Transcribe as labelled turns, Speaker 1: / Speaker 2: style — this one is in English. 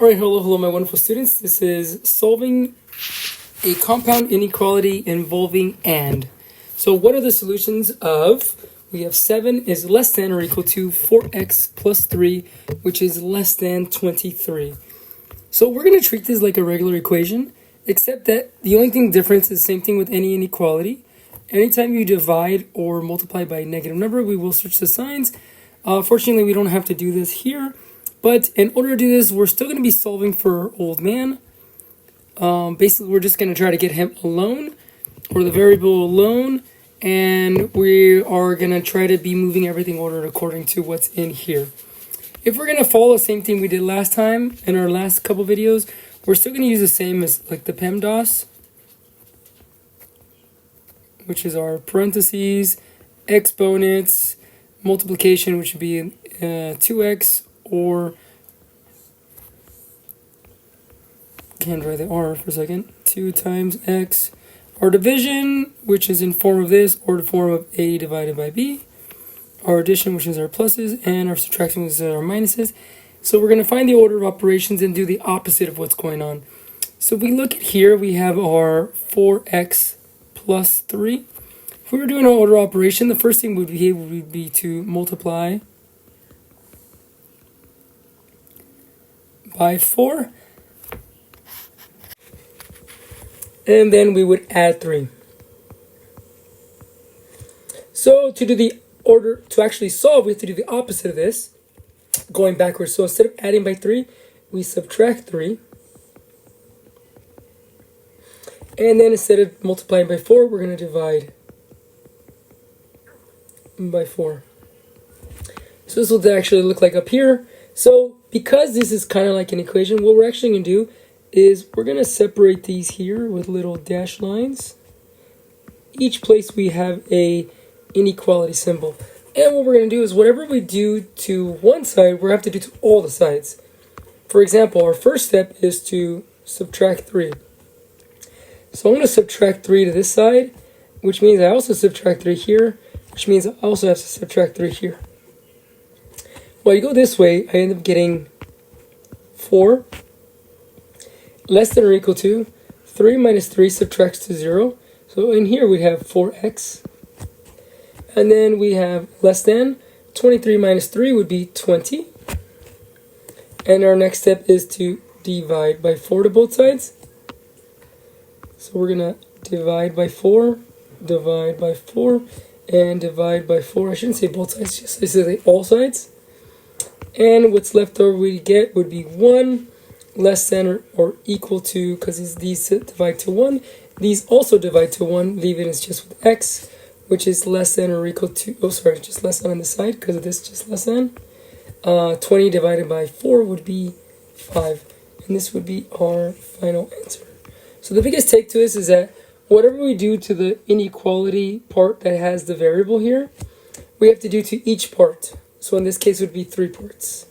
Speaker 1: Alright, hello my wonderful students. This is solving a compound inequality involving AND. So what are the solutions of, we have 7 is less than or equal to 4x plus 3, which is less than 23. So we're going to treat this like a regular equation, except that the only thing difference is the same thing with any inequality. Anytime you divide or multiply by a negative number, we will switch the signs. Fortunately, we don't have to do this here. But in order to do this, we're still going to be solving for old man. Basically, we're just going to try to get him alone, or the variable alone, and we are going to try to be moving everything ordered according to what's in here. If we're going to follow the same thing we did last time in our last couple videos, we're still going to use the same as like the PEMDAS, which is our parentheses, exponents, multiplication, which would be 2x, or can't write the r for a second, 2 times x, our division, which is in form of this, or the form of a divided by b, our addition, which is our pluses, and our subtraction, which is our minuses. So we're going to find the order of operations and do the opposite of what's going on. So if we look at here, we have our 4x plus 3. If we were doing an order operation, the first thing would be to multiply by 4, and then we would add 3. So to do the order, to actually solve, we have to do the opposite of this, going backwards. So instead of adding by 3, we subtract 3. And then instead of multiplying by 4, we're going to divide by 4. So this will actually look like up here. So because this is kind of like an equation, what we're actually going to do is we're going to separate these here with little dash lines. Each place we have a inequality symbol. And what we're going to do is whatever we do to one side, we're going to have to do to all the sides. For example, our first step is to subtract 3. So I'm going to subtract 3 to this side, which means I also subtract 3 here, which means I also have to subtract 3 here. Well, you go this way, I end up getting 4 less than or equal to 3 minus 3 subtracts to 0. So in here we have 4x. And then we have less than 23 minus 3 would be 20. And our next step is to divide by 4 to both sides. So we're going to divide by 4, divide by 4, and divide by 4. I shouldn't say both sides, just say all sides. And what's left over we get would be 1 less than or equal to, because these divide to 1. These also divide to 1, leaving us just with x, which is less than or equal to, just less than on the side, because of this just less than. 20 divided by 4 would be 5. And this would be our final answer. So the biggest take to this is that whatever we do to the inequality part that has the variable here, we have to do to each part. So in this case, it would be 3 parts.